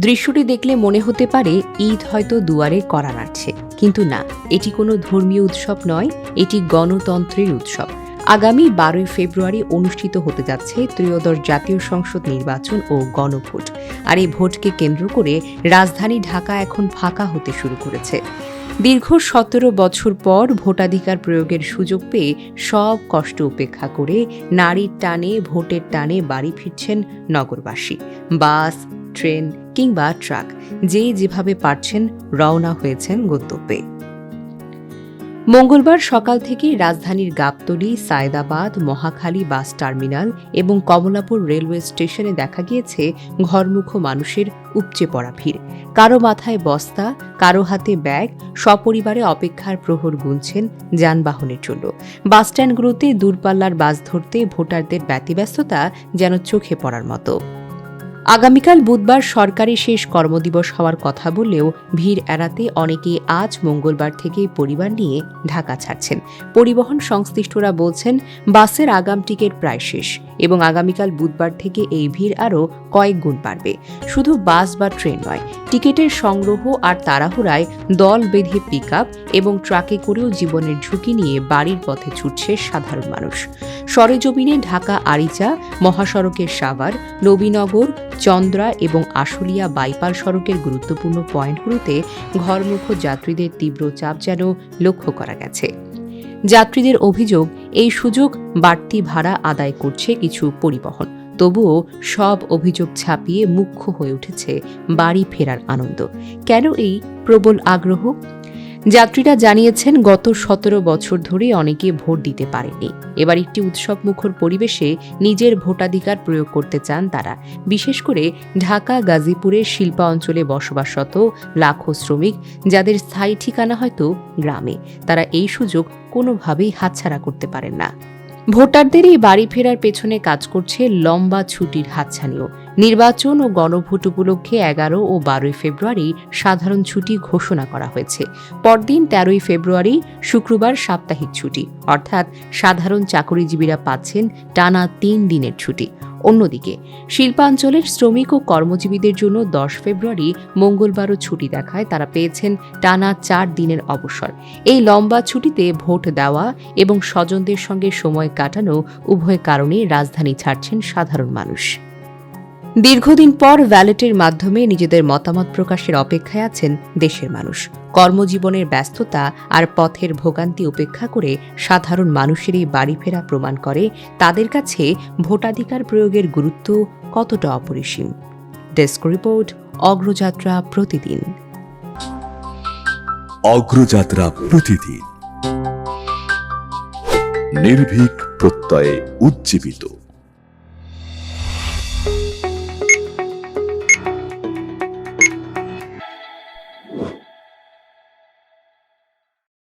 দৃশ্যটি দেখলে মনে হতে পারে ঈদ হয়তো দুয়ারে কড়া নাড়ছে, কিন্তু না, এটি কোনো ধর্মীয় উৎসব নয়, এটি গণতন্ত্রের উৎসব। আগামী 12 ফেব্রুয়ারি অনুষ্ঠিত হতে যাচ্ছে ত্রয়োদশ জাতীয় সংসদ নির্বাচন ও গণভোট। আর এই ভোটকে কেন্দ্র করে রাজধানী ঢাকা এখন ফাঁকা হতে শুরু করেছে। দীর্ঘ 17 বছর পর ভোটাধিকার প্রয়োগের সুযোগ পেয়ে সব কষ্ট উপেক্ষা করে নারীর টানে ভোটের টানে বাড়ি ফিরছেন নগরবাসী। বাস, ট্রেন কিংবা ট্রাক, যে যেভাবে পারছেন রওনা হয়েছেন গন্তব্যে। মঙ্গলবার সকাল থেকে রাজধানীর গাবতলী, সায়েদাবাদ, মহাখালী বাস টার্মিনাল এবং কমলাপুর রেলওয়ে স্টেশনে দেখা গিয়েছে ঘরমুখো মানুষের উপচে পড়া ভিড়। কারো মাথায় বস্তা, কারো হাতে ব্যাগ, সপরিবারে অপেক্ষার প্রহর গুনছেন যানবাহনের জন্য। বাসস্ট্যান্ডগুলোতে দূরপাল্লার বাস ধরতে ভোটারদের ব্যতিব্যস্ততা যেন চোখে পড়ার মতো। আগামীকাল বুধবার সরকারি শেষ কর্মদিবস হওয়ার কথা বললেও ভিড় এড়াতে অনেকেই আজ মঙ্গলবার থেকে পরিবার নিয়ে ঢাকা ছাড়ছেন। পরিবহন সংশ্লিষ্টরা বলছেন, বাসের আগাম টিকিট প্রায় শেষ এবং আগামীকাল বুধবার থেকে এই ভিড় আরও কয়েক গুণ বাড়বে। শুধু বাস বা ট্রেন নয়, টিকিটের সংগ্রহ আর তাড়াহুড়ায় দল বেঁধে পিকআপ এবং ট্রাকে করেও জীবনের ঝুঁকি নিয়ে বাড়ির পথে ছুটছে সাধারণ মানুষ। সরেজমিনে ঢাকা আরিচা, মহাসড়কের সাভার, নবীনগর, চন্দ্রা এবং আশুলিয়া বাইপাল সড়কের গুরুত্বপূর্ণ পয়েন্টগুলোতে ঘরমুখো যাত্রীদের তীব্র চাপ যেন লক্ষ্য করা গেছে। যাত্রীদের অভিযোগ, এই সুযোগ বাড়তি ভাড়া আদায় করছে কিছু পরিবহন। তবুও সব অভিযোগ ছাপিয়ে মুখ্য হয়ে উঠেছে বাড়ি ফেরার আনন্দ। কেন এই প্রবল আগ্রহ? যাত্রীরা জানিয়েছেন, গত 17 বছর ধরে অনেকে ভোট দিতে পারেনি। এবার একটি উৎসবমুখর পরিবেশে নিজের ভোটাধিকার প্রয়োগ করতে চান তারা। বিশেষ করে ঢাকা, গাজীপুরের শিল্পা অঞ্চলে বসবাসরত লাখো শ্রমিক, যাদের স্থায়ী ঠিকানা হয়তো গ্রামে, তারা এই সুযোগ কোনোভাবেই হাতছাড়া করতে পারেন না। ভোটারদের এই বাড়ি ফেরার পেছনে কাজ করছে লম্বা ছুটির হাতছানিও। নির্বাচন ও গণভোট উপলক্ষে 11 ও 12 ফেব্রুয়ারি সাধারণ ছুটি ঘোষণা করা হয়েছে। পরদিন 13 ফেব্রুয়ারি শুক্রবার সাপ্তাহিক ছুটি, অর্থাৎ সাধারণ চাকরিজীবীরা পাচ্ছেন টানা 3 দিনের ছুটি। অন্যদিকে শিল্পাঞ্চলের শ্রমিক ও কর্মজীবীদের জন্য 10 ফেব্রুয়ারি মঙ্গলবারও ছুটি দেখায় তারা পেয়েছেন টানা 4 দিনের অবসর। এই লম্বা ছুটিতে ভোট দেওয়া এবং স্বজনদের সঙ্গে সময় কাটানো উভয় কারণেই রাজধানী ছাড়ছেন সাধারণ মানুষ। দীর্ঘদিন পর ব্যালটের মাধ্যমে নিজেদের মতামত প্রকাশের অপেক্ষায় আছেন দেশের মানুষ। কর্মজীবনের ব্যস্ততা আর পথের ভোগান্তি উপেক্ষা করে সাধারণ মানুষের এই বাড়ি ফেরা প্রমাণ করে তাদের কাছে ভোটাধিকার প্রয়োগের গুরুত্ব কতটা অপরিসীম। ডেস্ক রিপোর্ট, অগ্রযাত্রা প্রতিদিন। অগ্রযাত্রা প্রতিদিন, নির্ভীক প্রত্যয়ে উজ্জীবিত।